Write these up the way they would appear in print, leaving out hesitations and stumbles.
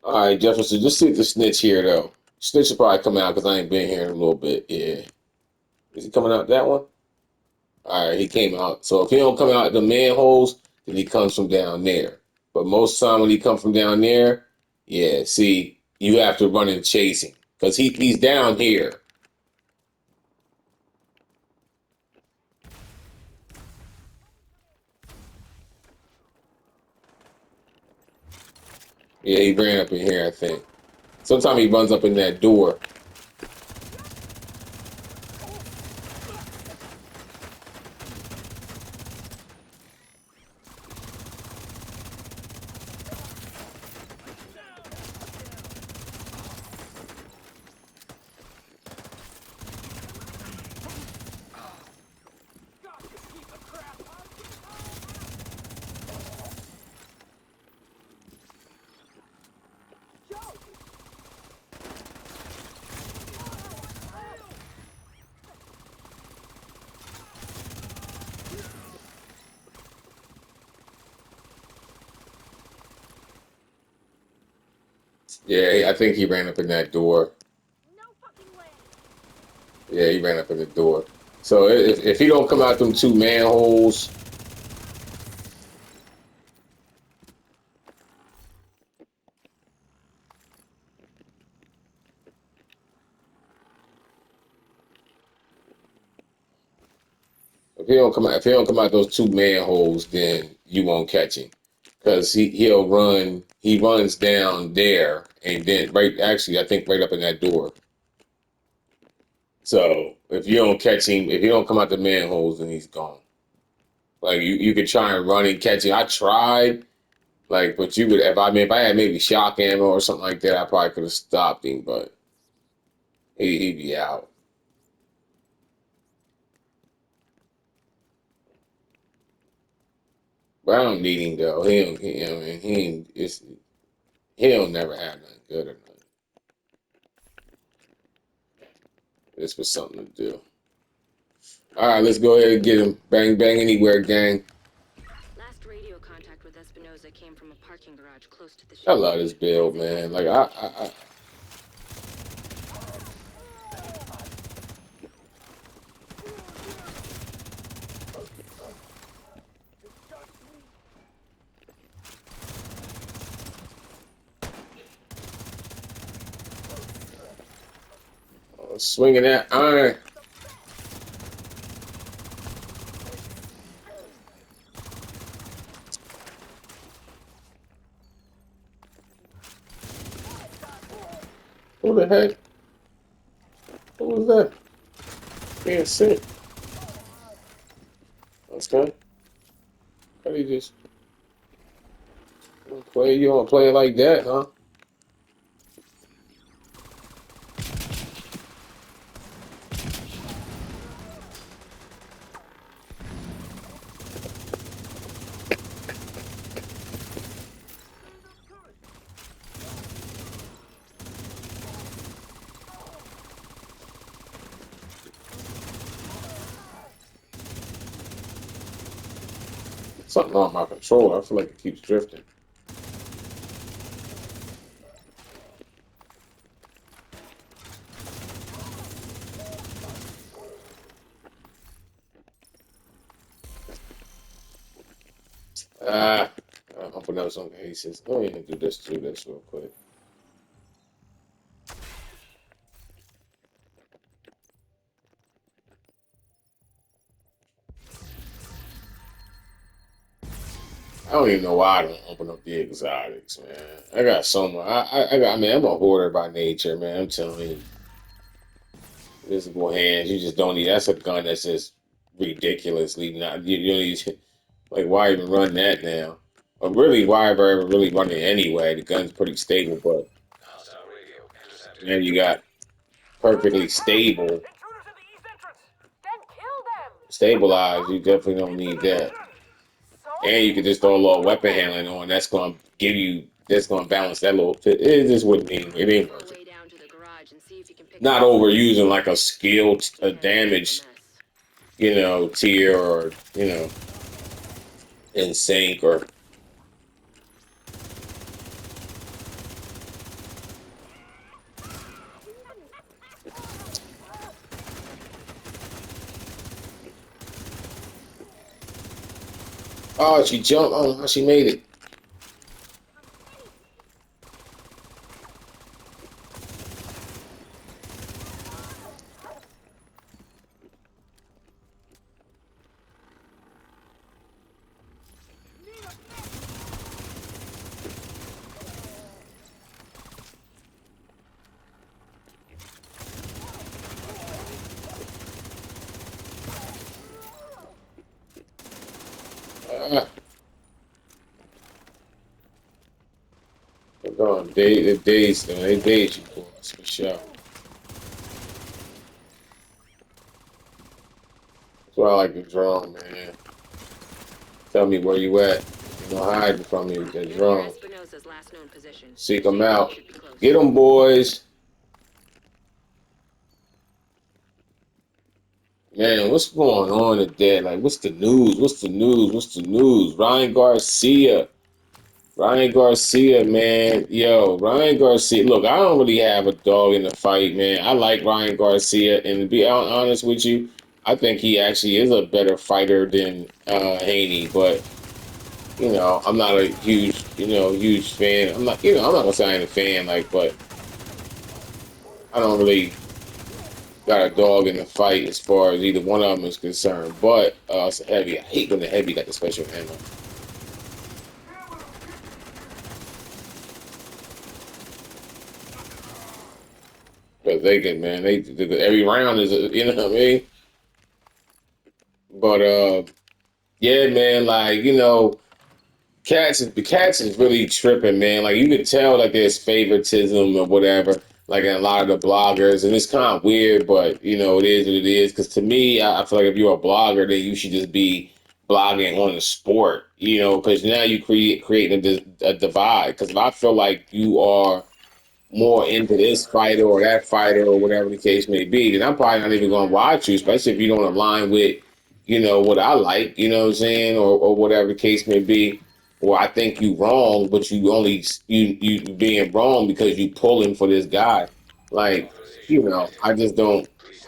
All right, Jefferson, just see the snitch here though. Snitch will probably come out because I ain't been here in a little bit. Yeah, is he coming out that one? All right, he came out. So if he don't come out the manholes, then he comes from down there. But most time when he come from down there, yeah, see, you have to run and chase him because he's down here. Yeah, he ran up in here, I think. Sometimes he runs up in that door. Yeah, I think he ran up in that door. Yeah, he ran up in the door. So if he don't come out them two manholes, if he don't come out those two manholes, then you won't catch him because he'll run. He runs down there and then right. Actually, I think right up in that door. So if you don't catch him, if you don't come out the manholes, then he's gone. Like you could try and run and catch him. I tried, like, but you would if I had maybe shock ammo or something like that, I probably could have stopped him, but he'd be out. But I don't need him though. He don't. I mean, he ain't. He don't never have nothing good or nothing. This was something to do. All right, let's go ahead and get him. Bang bang anywhere, gang. Last radio contact with Espinosa came from a parking garage close to the I shipping love this lane. build, They man. must Like be using it. Swinging that iron. Who the heck? Who was that? Being sick. Okay. How do you just play? You don't play it like that, huh? Something on my controller. I feel like it keeps drifting. Ah, I'm open up some cases. Let me do this real quick. I don't even know why I don't open up the exotics, man. I got so much. I mean, I'm a hoarder by nature, man. I'm telling you, visible hands. You just don't need. That's a gun that's just ridiculously not. You don't need. Like, why even run that now? Or really, why ever really run it anyway? The gun's pretty stable, but now you got perfectly stable, stabilized. You definitely don't need that. And you can just throw a little weapon handling on. That's going to give you. That's going to balance that little. It just wouldn't mean it ain't Make your worth it. way down to the garage and see if you can pick up Not the supplies overusing like needed. a skill, a Can't mess with a damage, mess. tier or in sync or Oh, she jumped. Oh, how she made it. Ah, they're going. They dazed them. They dazed you, boys, for sure. That's why I like the drone, man. Tell me where you at. Ain't no hiding from you. The You're near drone. Espinosa's last known position. Seek them Safe zone out. should be close. Get them, boys. Man, what's going on today? Like, what's the news? What's the news? What's the news? Ryan Garcia. Ryan Garcia, man. Yo, Ryan Garcia. Look, I don't really have a dog in the fight, man. I like Ryan Garcia, and to be honest with you, I think he actually is a better fighter than Haney. But I'm not a huge fan. I'm not gonna say I'm a fan, like, but I don't really got a dog in the fight as far as either one of them is concerned. But it's a heavy. I hate when the heavy got the special ammo. Because they can, man, every round is, what I mean? But yeah, man, like the cats is really tripping, man. Like you can tell like there's favoritism or whatever, like in a lot of the bloggers, and it's kind of weird, but it is what it is. Because to me, I feel like if you're a blogger, then you should just be blogging on the sport, because now you creating a divide. Because if I feel like you are more into this fighter or that fighter or whatever the case may be, then I'm probably not even going to watch you, especially if you don't align with, what I like, you know what I'm saying, or whatever the case may be. Or I think you wrong, but you being wrong because you pulling for this guy. Like,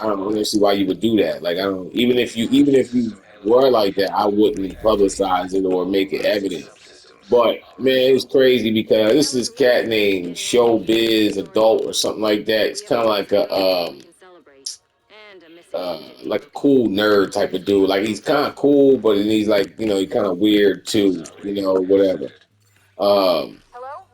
I don't really see why you would do that. Like, I don't even if you were like that, I wouldn't publicize it or make it evident. But man, it's crazy because this is cat named Showbiz Adult or something like that. It's kind of like We can celebrate. And a missing agent. like a cool nerd type of dude. Like he's kind of cool, but then he's like he's kind of weird too. Whatever. Um, Hello?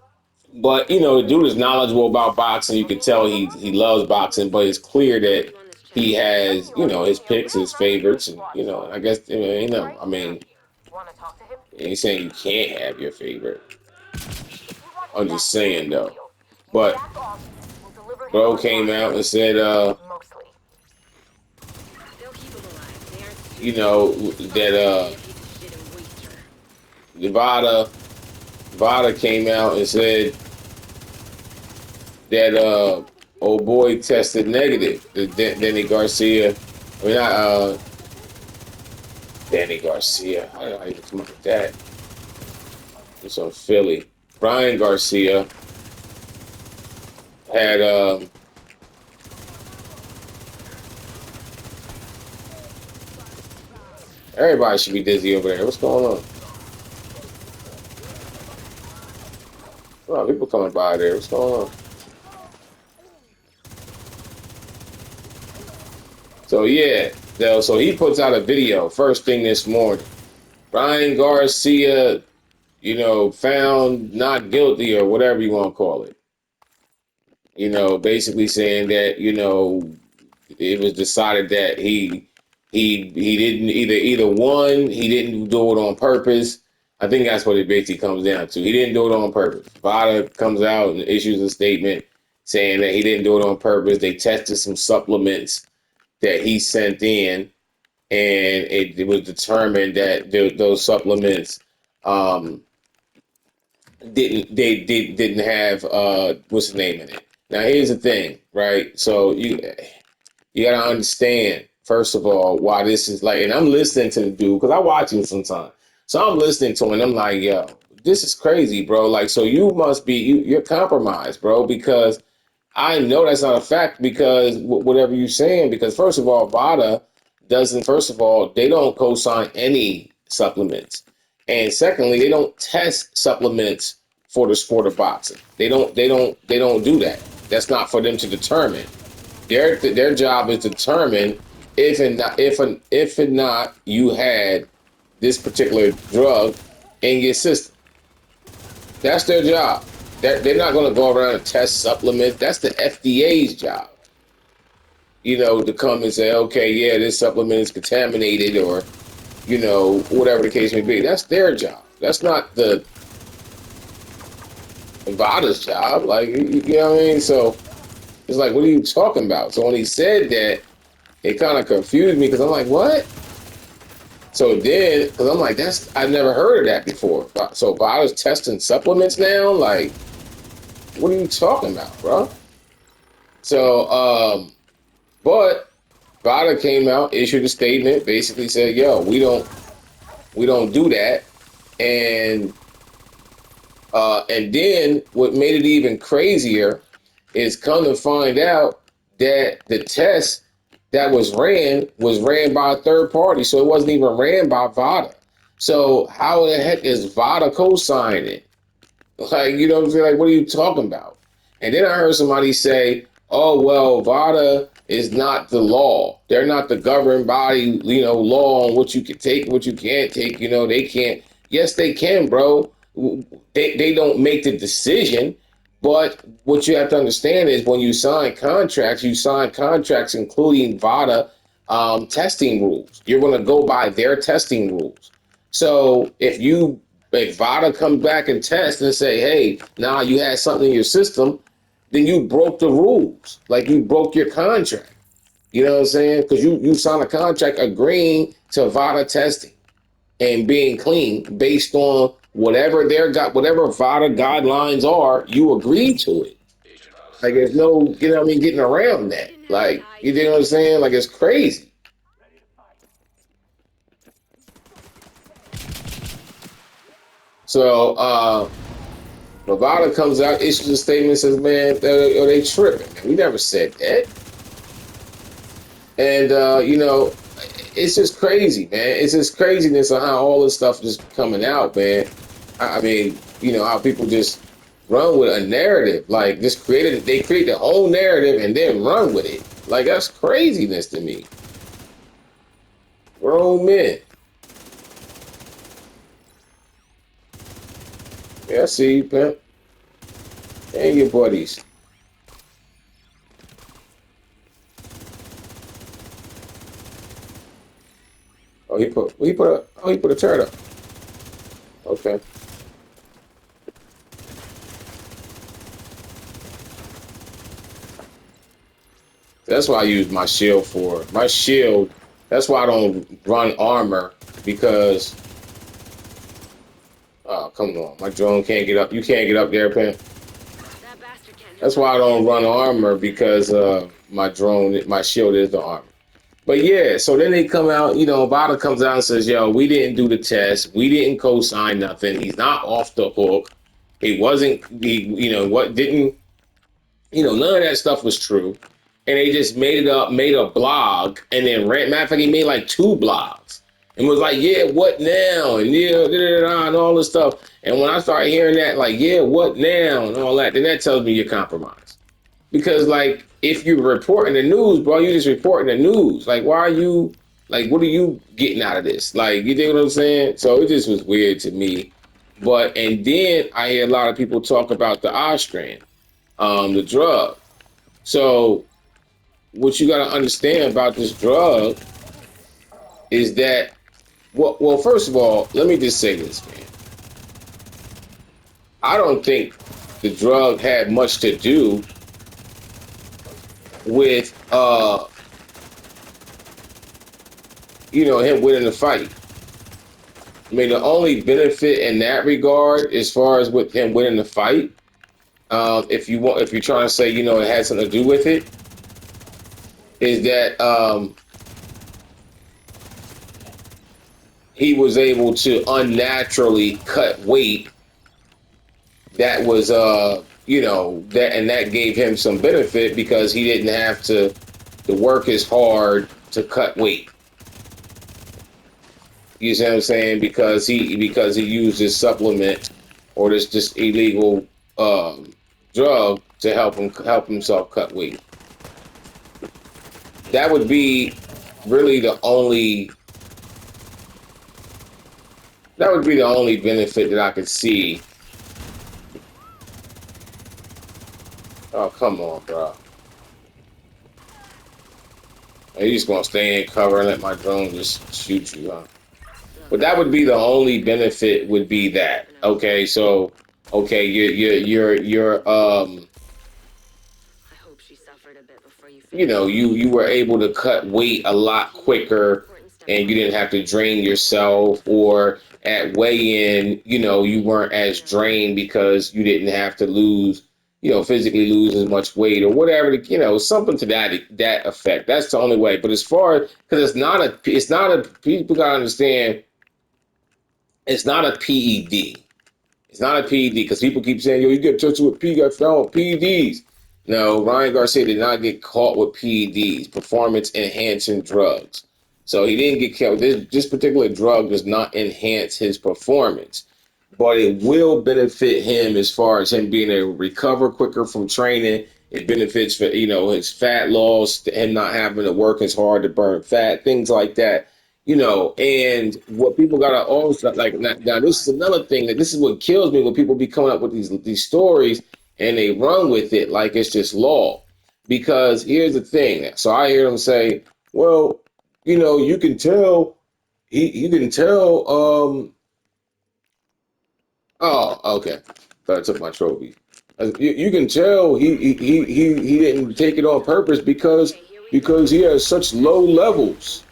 but the dude is knowledgeable about boxing. You can tell he loves boxing, but it's clear Found that you on this chat. he has Lucky you his understand a picks, real his rescue favorites, and squad I soldier. guess Right I here. mean, Wanna talk to him? ain't saying you can't have your favorite. If you want him I'm back just in the saying real though. deal, you But back off. We'll deliver him bro on came time. out and said, Mostly. They'll keep him alive. They aren't stupid. that Plus, he'd be a piece of shit and waste her. Nevada came out and said that old boy tested negative. Danny Garcia. I mean, not Danny Garcia. How you come up with that? It's on Philly. Brian Garcia had everybody should be dizzy over there. What's going on? A lot of people coming by there. What's going on? So yeah, so he puts out a video first thing this morning. Brian Garcia, found not guilty or whatever you want to call it. Basically saying that, it was decided that he didn't either one, he didn't do it on purpose. I think that's what it basically comes down to. He didn't do it on purpose. Vada comes out and issues a statement saying that he didn't do it on purpose. They tested some supplements that he sent in, and it was determined that those supplements um, didn't have what's the name in it. Now here's the thing, right? So you gotta understand first of all why this is like, and I'm listening to the dude because I watch him sometimes. So I'm listening to him and I'm like, yo, this is crazy, bro. Like, so you must be you're compromised, bro, because I know that's not a fact because whatever you're saying, because first of all, VADA doesn't, first of all, they don't co-sign any supplements. And secondly, they don't test supplements for the sport of boxing. They don't do that. That's not for them to determine. Their job is to determine if and not you had this particular drug in your system. That's their job. They're not going to go around and test supplements. That's the FDA's job. To come and say, okay, yeah, this supplement is contaminated, or whatever the case may be. That's their job. That's not the Nevada's job. Like, you know what I mean? So it's like, what are you talking about? So when he said that, it kind of confused me because I'm like, what? So then, because I'm like, I've never heard of that before. So Vada's testing supplements now? Like, what are you talking about, bro? So, but Vada came out, issued a statement, basically said, yo, we don't do that. And then what made it even crazier is come to find out that the test that was ran by a third party. So it wasn't even ran by VADA. So how the heck is VADA co-signing? Like, what I'm saying? Like, what are you talking about? And then I heard somebody say, oh, well, VADA is not the law. They're not the governing body, law on what you can take, what you can't take. They can't. Yes, they can, bro. They don't make the decision. But what you have to understand is when you sign contracts including VADA testing rules. You're going to go by their testing rules. So if VADA comes back and tests and say, hey, now you had something in your system, then you broke the rules. Like, you broke your contract. You know what I'm saying? Because you signed a contract agreeing to VADA testing and being clean based on whatever whatever VADA guidelines are, you agreed to it. Like, there's no, getting around that. Like, you know what I'm saying? Like, it's crazy. So, Nevada comes out, issues a statement, and says, man, they tripping. Man. We never said that. And, it's just crazy, man. It's just craziness on how all this stuff is coming out, man. I mean, how people just run with a narrative. Like, they create their own narrative and then run with it. Like, that's craziness to me. Grown men. Yeah, I see you, pimp. And your buddies. He put a turret up. Okay. That's why I use my shield for. My shield, that's why I don't run armor, because oh, come on. My drone can't get up. You can't get up there, Pimp. That's why I don't run armor, because my shield is the armor. But yeah, so then they come out, Vada comes out and says, yo, we didn't do the test. We didn't co-sign nothing. He's not off the hook. What didn't, none of that stuff was true. And they just made a blog, and then matter of fact, he made like 2 blogs and was like, yeah, what now? And and all this stuff. And when I started hearing that, like, yeah, what now? And all that, then that tells me you're compromised. Because, like, if you're reporting the news, bro, you're just reporting the news. Like, why are you, like, what are you getting out of this? Like, you think what I'm saying? So it just was weird to me. And then I hear a lot of people talk about the Ostran, the drug. So what you got to understand about this drug is that, well, first of all, let me just say this, man. I don't think the drug had much to do with him winning the fight. I mean, the only benefit in that regard, as far as with him winning the fight, if you're trying to say, it had something to do with it, is that he was able to unnaturally cut weight. That was that gave him some benefit, because he didn't have to work as hard to cut weight. You see what I'm saying? Because he used this supplement or this illegal um, drug to help himself cut weight. That would be really the only that would be the only benefit that I could see. Oh, come on, bro. Are you just gonna stay in cover and let my drone just shoot you, huh? But Look, that would be the only benefit would be that. Espinosa. Okay, so okay, you're I hope she suffered a bit before you you finished. know, you were able to cut weight a lot quicker Important step and you forward. didn't have to drain yourself, or at weigh-in, you weren't as drained because you didn't have to physically lose as much weight or whatever, something to that effect. That's the only way. But as far because it's not a people gotta understand it's not a PED. It's not a PED because people keep saying, yo, you get touched with P, got found with PEDs. No, Ryan Garcia did not get caught with PEDs, performance enhancing drugs. So he didn't get killed. This particular drug does not enhance his performance, but it will benefit him as far as him being able to recover quicker from training. It benefits for his fat loss, him not having to work as hard to burn fat, things like that. And what people gotta also like now, this is another thing that this is what kills me when people be coming up with these stories and they run with it like it's just law. Because here's the thing. So I hear them say, well, you can tell you can tell oh, okay. Thought I took my trophy. You can tell he didn't take it on purpose because Okay, here we go. because he has such low levels.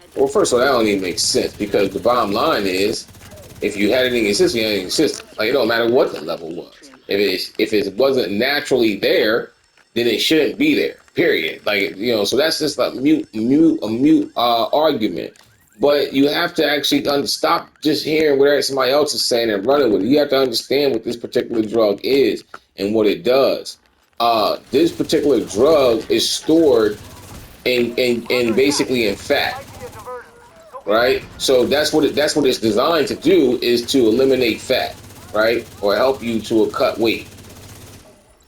Heads Well, up. first of all, that don't even make sense because the bottom line is, if you had it in your system, you had it in your system. Like it don't matter what the level was. Atrium. If it wasn't naturally there, then it shouldn't be there. Period. Like so that's just a mute argument. But you have to actually stop just hearing whatever somebody else is saying and running with it. You have to understand what this particular drug is and what it does. This particular drug is stored in Under attack. basically in There fat, might be a diversion. So be ready. right? So that's what it's designed to do is to eliminate fat, right? Or help you to cut weight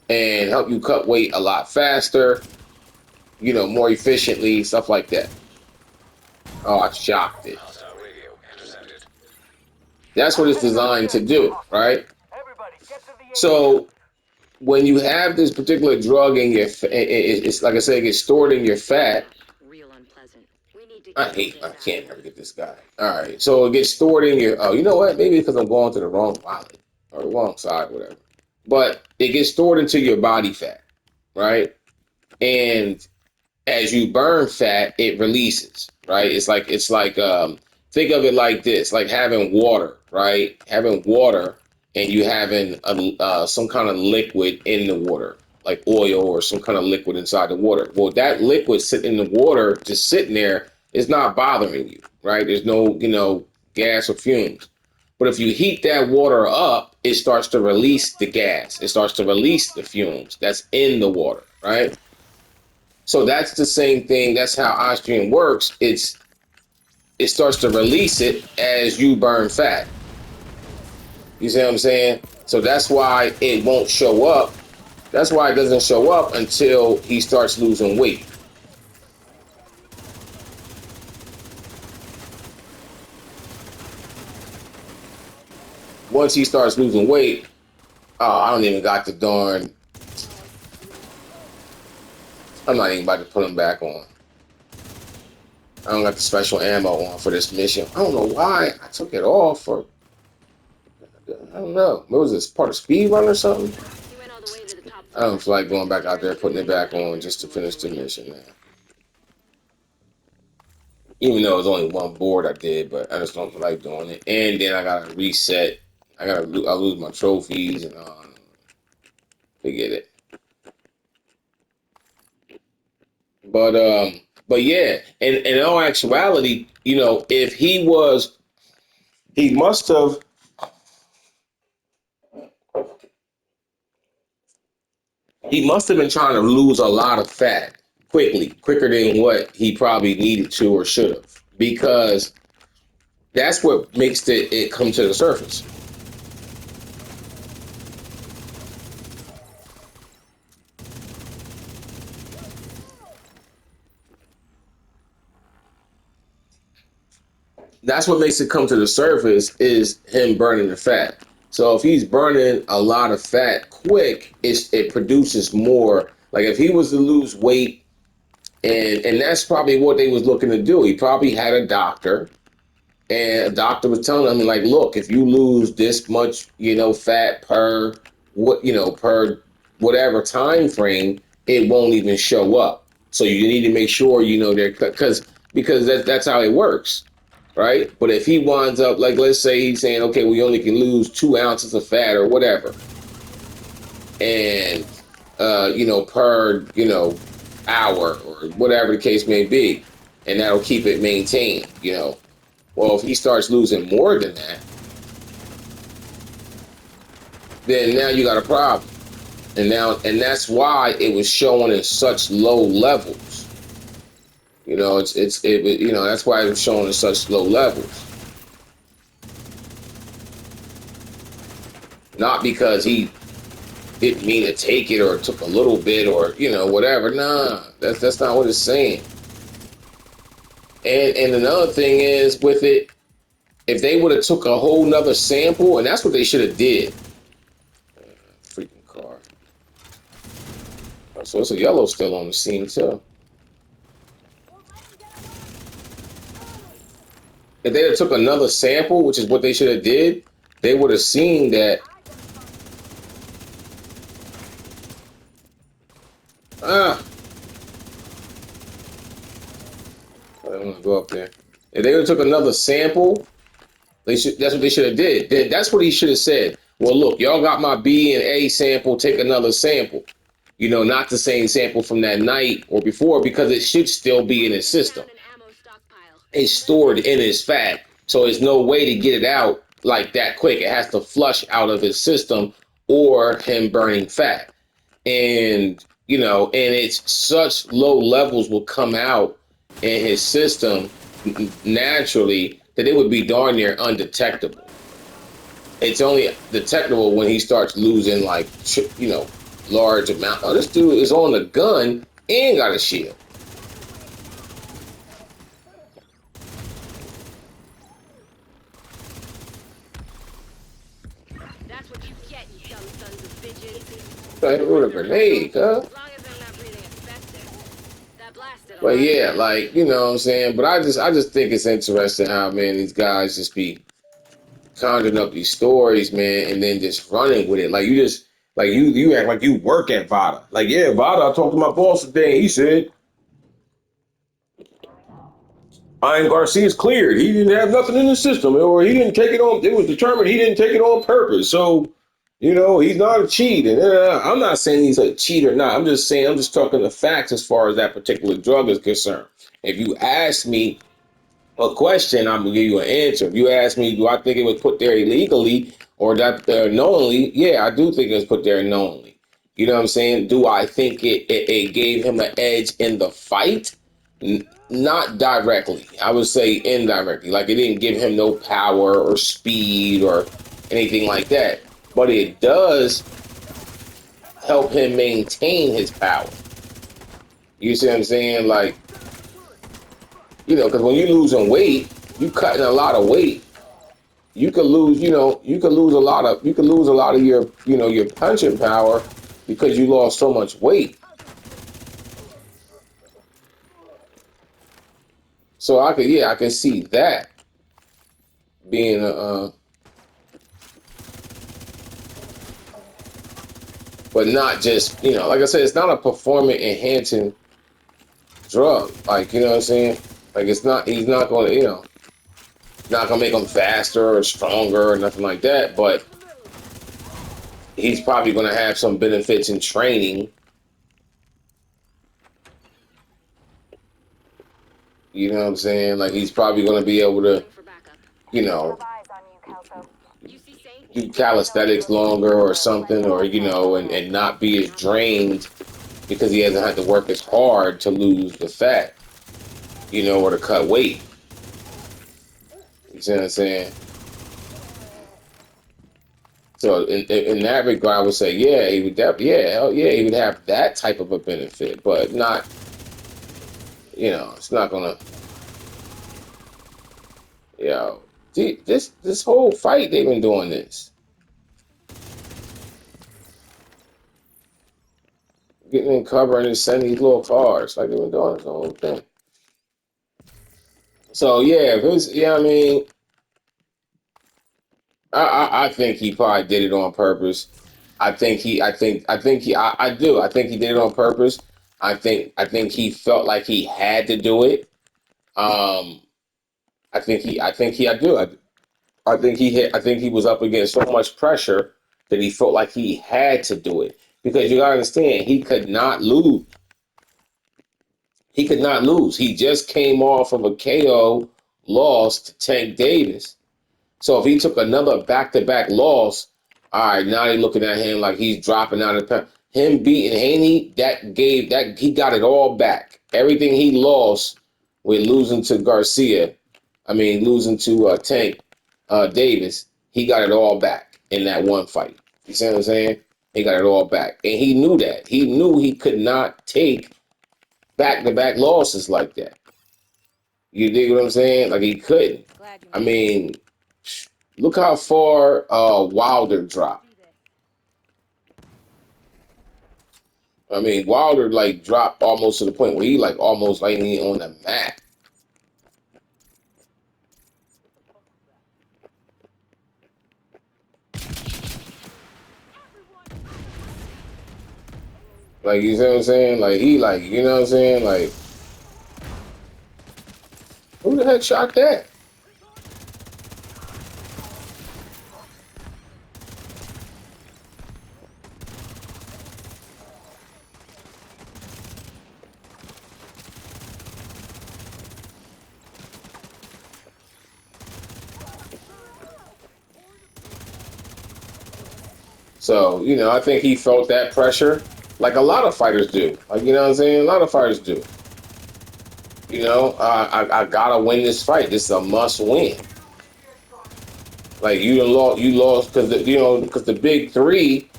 and help you cut weight a lot faster, more efficiently, stuff like that. Oh, I shocked it. That's what it's Heading up designed to ahead. A do, hostile. right? Everybody, get to the ATM. So when you have this particular drug in it's like I said, it gets stored in your fat. Yeah, real unpleasant. We need to I get out of can't here. never get this guy. All right. So it gets stored in your, oh, you know what? Maybe because I'm going to the wrong wallet or the wrong side, whatever. But it gets stored into your body fat, right? And as you burn fat, it releases, right? It's like think of it like this, like having water, right? Having water and you having some kind of liquid in the water, like oil or some kind of liquid inside the water. Well, that liquid sitting in the water, just sitting there, is not bothering you, right? There's no, gas or fumes. But if you heat that water up, it starts to release the gas. It starts to release the fumes that's in the water, right? So that's the same thing. That's how oxygen works. It starts to release it as you burn fat. You see what I'm saying? So that's why it won't show up. That's why it doesn't show up until he starts losing weight. Once he starts losing weight, oh, I don't even got the darn. I'm not even about to put him back on. I don't got the special ammo on for this mission. I don't know why I took it off. For I don't know. What was this part of speed run or something? You went all the way to the top I don't floor. feel like going Let's back out return there to the putting it main back site on and just to see what finish we're the waiting mission, for. man. Even though it was only one board I did, but I just don't feel like doing it. And then I gotta reset. I lose my trophies and forget it. But but yeah, and in all actuality, if he must have he must have been trying to lose a lot of fat quicker than what he probably needed to or should have, because That's what makes it come to the surface. That's what makes it come to the surface is him burning the fat. So if he's burning a lot of fat quick, it produces more. Like if he was to lose weight, and that's probably what they was looking to do. He probably had a doctor, and a doctor was telling him like, look, if you lose this much, fat per per whatever time frame, it won't even show up. So you need to make sure they're because that's how it works, right? But if he winds up like, let's say he's saying, okay, we only can lose 2 ounces of fat or whatever, and per hour or whatever the case may be, and that'll keep it maintained. Well, if he starts losing more than that, then now you got a problem. And that's why it was showing in such low levels. That's why it was showing in such low levels. Not because he didn't mean to take it or took a little bit or whatever. Nah, that's not what it's saying. And another thing is with it, if they would have took a whole nother sample, and that's what they should have did. Freaking car. So it's a yellow still on the scene too. If they had took another sample, which is what they should have did, they would have seen that. Ah, I don't want to go up there. If they would have took another sample, that's what they should have did. That's what he should have said. Well, look, y'all got my B and A sample. Take another sample. Not the same sample from that night or before, because it should still be in his system. It's stored in his fat, so there's no way to get it out like that quick. It has to flush out of his system or him burning fat. And and it's such low levels will come out in his system naturally that it would be darn near undetectable. It's only detectable when he starts losing like large amount. Oh, this dude is on a gun and got a shield. That's what you get, you dumb sons of bitches. With a grenade, huh? As long as I'm not breathing asbestos. That blasted But yeah, like what I'm saying. But I just think it's interesting how, man, these guys just be conjuring up these stories, man, and then just running with it. Like you act like you work at Vada. Like, yeah, Vada, I talked to my boss today. He said Ian Garcia's cleared. He didn't have nothing in the system, or he didn't take it on. It was determined he didn't take it on purpose. So, he's not a cheat. And I'm not saying he's a cheat or not. I'm just saying, I'm just talking the facts as far as that particular drug is concerned. If you ask me a question, I'm gonna give you an answer. If you ask me, do I think it was put there illegally or that knowingly? Yeah, I do think it was put there knowingly. You know what I'm saying? Do I think it gave him an edge in the fight? Not directly. I would say indirectly. Like it didn't give him no power or speed or anything like that. But it does help him maintain his power. You see what I'm saying? Like, because when you're losing weight, you cutting a lot of weight. You could lose, you could lose a lot of your, your punching power because you lost so much weight. So I can see that being but not just, like I said, it's not a performance enhancing drug. Like, you know what I'm saying? Like he's not going to, not going to make him faster or stronger or nothing like that, but he's probably going to have some benefits in training. You know what I'm saying? Like he's probably going to be able to, do calisthenics longer or something, or and not be as drained because he hasn't had to work as hard to lose the fat, or to cut weight. You see what I'm saying? So in that regard, I would say, yeah, he would yeah, hell yeah, he would have that type of a benefit, but not, it's not gonna, you know, this whole fight they've been doing this, getting in cover and just sending these little cards like they've been doing this whole thing. So yeah, if it's yeah, I mean, I think he probably did it on purpose. I do. I think he did it on purpose. I think he felt like he had to do it. Um, I think he was up against so much pressure that he felt like he had to do it because you gotta understand he could not lose. He could not lose. He just came off of a KO loss to Tank Davis. So if he took another back-to-back loss, all right, now they're looking at him like he's dropping out of the pen. Him beating Haney, that he got it all back. Everything he lost with losing to Garcia, I mean losing to Tank Davis, he got it all back in that one fight. You see what I'm saying? He got it all back, and he knew that. He knew he could not take back-to-back losses like that. You dig what I'm saying? Like he couldn't. Glad you I made it. mean, look how far Wilder dropped. I mean, Wilder like dropped almost to the point where he like almost like he on the mat. Like you see what I'm saying? Like he like you know what I'm saying? Like who the heck shot that? So I think he felt that pressure, like a lot of fighters do. Like you know what I'm saying? A lot of fighters do. I gotta win this fight. This is a must win. Like you lost because because the big three.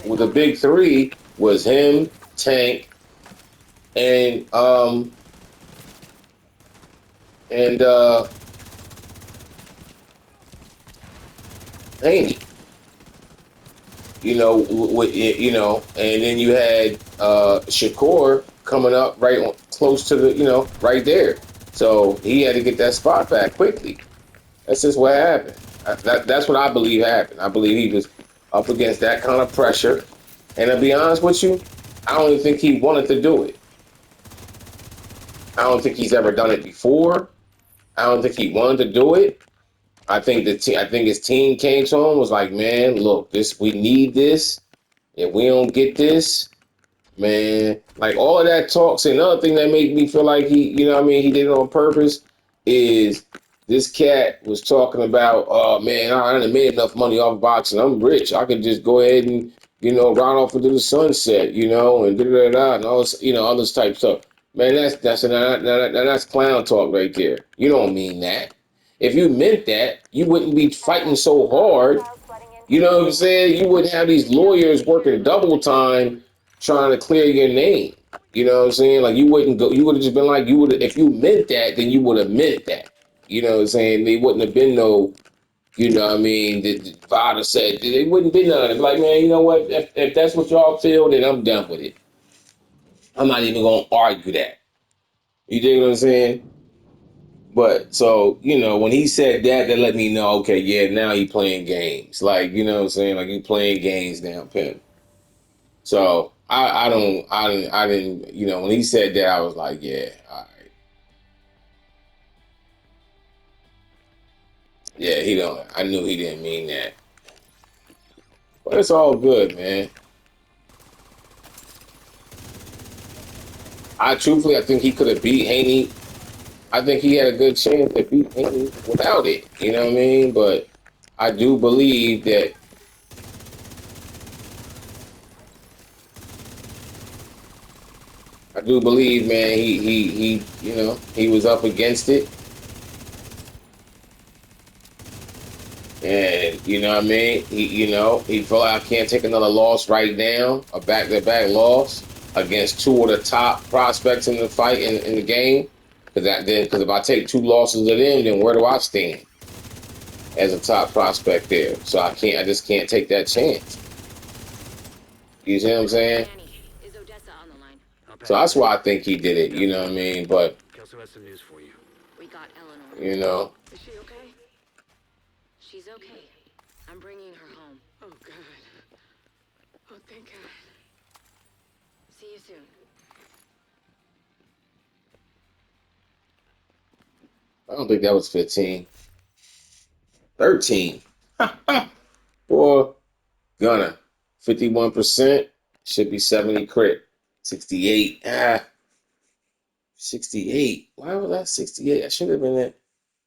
Well, the big three was him, Tank, and and Haney. And then you had Shakur coming up close to right there. So he had to get that spot back quickly. That's just what happened. That's what I believe happened. I believe he was up against that kind of pressure. And to be honest with you, I don't even think he wanted to do it. I don't think he's ever done it before. I don't think he wanted to do it. I think his team came to him was like, man, look, we need this. If we don't get this, man, like all of that talks. Another thing that made me feel like he did it on purpose is this cat was talking about, oh man, I done made enough money off boxing. I'm rich. I can just go ahead and, ride off into the sunset, and da da da and all this, all this type of stuff. Man, that's clown talk right there. You don't mean that. If you meant that, you wouldn't be fighting so hard. You know what I'm saying? You wouldn't have these lawyers working double time trying to clear your name. You know what I'm saying? Like you wouldn't go. You would have just been like you would. If you meant that, then you would have meant that. You know what I'm saying? They wouldn't have been no. You know what I mean? The Vada said they wouldn't be none. It's like, man, you know what? If that's what y'all feel, then I'm done with it. I'm not even gonna argue that. You dig what I'm saying? But so, when he said that, that let me know, okay, yeah, now he playing games. Like, you know what I'm saying? Like he playing games now, Pimp. So I didn't, when he said that, I was like, yeah, all right. Yeah, he don't, I knew he didn't mean that. But it's all good, man. I think he could have beat Haney. I think he had a good chance to beat Haney without it. You know what I mean? But I do believe that I do believe, man, he was up against it, and you know what I mean. He felt like I can't take another loss right now, a back-to-back loss against two of the top prospects in the fight in the game. Because if I take two losses of them, then where do I stand as a top prospect there? So I just can't take that chance. You see what I'm saying? Danny, is Odessa on the line? I'll So patch you that's in. why I think he did it. You know what I mean? But Kelso has some news for you. We got Eleanor. you know, Is she okay? She's okay. I'm bringing her home. Oh, God. Oh, thank God. See you soon. I don't think that was 15, 13. Boy, Gunner, 51% should be 70 crit, 68. 68. Why was that 68? I should have been at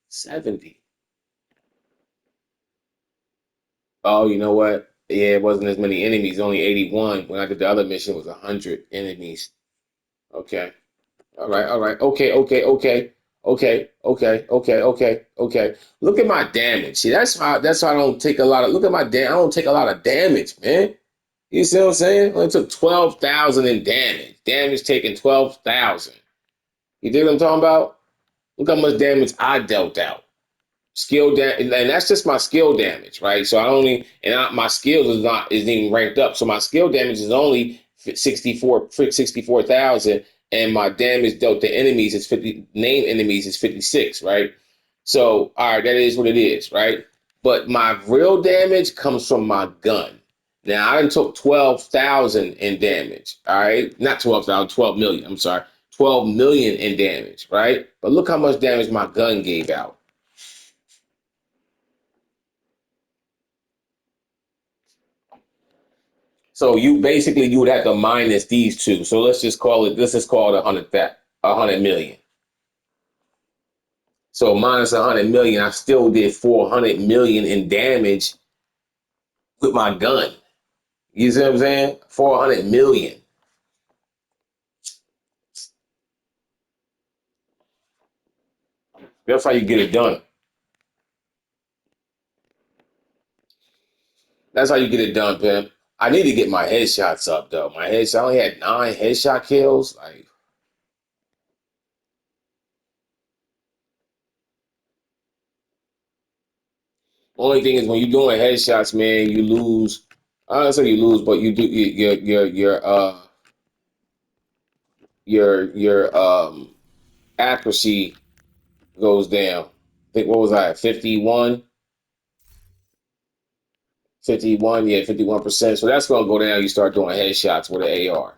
70. Oh, you know what? Yeah, it wasn't as many enemies, only 81. When I did the other mission, it was 100 enemies. Okay. All right, all right. Okay, okay, okay. Okay, okay, okay, okay, okay. Look at my damage. See, that's why I don't take a lot of look at my I don't take a lot of damage, man. You see what I'm saying? I only took 12,000 in damage. Damage taken 12,000. You dig what I'm talking about? Look how much damage I dealt out. Skill damage, and that's just my skill damage, right? So I only my skills isn't even ranked up. So my skill damage is only 64,000, and my damage dealt to enemies is 50. Name enemies is 56, right? So all right, that is what it is, right? But my real damage comes from my gun. Now I done took 12,000 in damage. All right, not 12,000, 12 million. I'm sorry, 12 million in damage, right? But look how much damage my gun gave out. So you would have to minus these two. So let's just call it 100 million. So minus 100 million, I still did 400 million in damage with my gun. You see what I'm saying? 400 million. That's how you get it done. That's how you get it done, pimp. I need to get my headshots up though. My headshot I only had 9 headshot kills. Like only thing is when you're doing headshots, man, you lose. I don't say you lose, but you do your accuracy goes down. I think what was I, 51? 51, yeah, 51%. So that's gonna go down. You start doing headshots with an AR.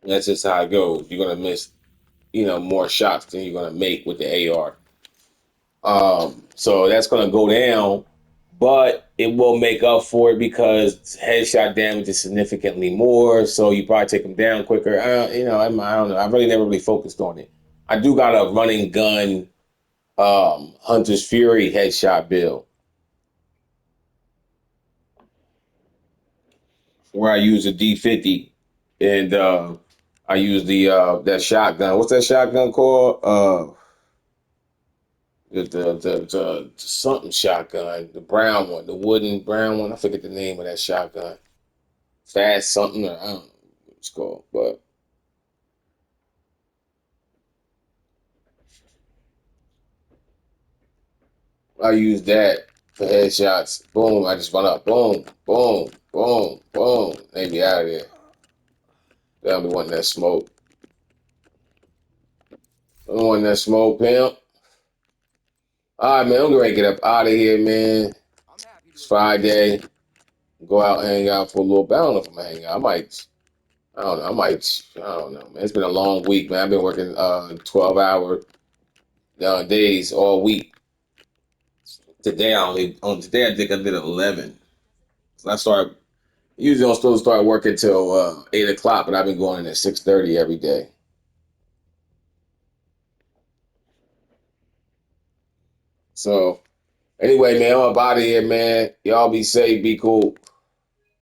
That's just how it goes. You're gonna miss, more shots than you're gonna make with the AR. So that's gonna go down, but it will make up for it because headshot damage is significantly more. So you probably take them down quicker. I don't know. I really never really focused on it. I do got a running gun, Hunter's Fury headshot build where I use a D50 and I use that shotgun. What's that shotgun called? The something shotgun, the brown one, the wooden brown one. I forget the name of that shotgun. Fast something, or I don't know what it's called, but I use that for headshots. Boom, I just run up. Boom, boom, boom, boom. They be out of there. They don't be wanting that smoke. They don't want that smoke, pimp. All right, man, I'm gonna get up out of here, man. It's Friday. Go out and hang out for a little bit. I don't know if I'm gonna hang out. I don't know. I don't know, man. It's been a long week, man. I've been working 12-hour days all week. Today I think I did 11. So usually I'm supposed to start working till 8 o'clock, but I've been going in at 6:30 every day. So anyway, man, I'm up out of here, man. Y'all be safe, be cool.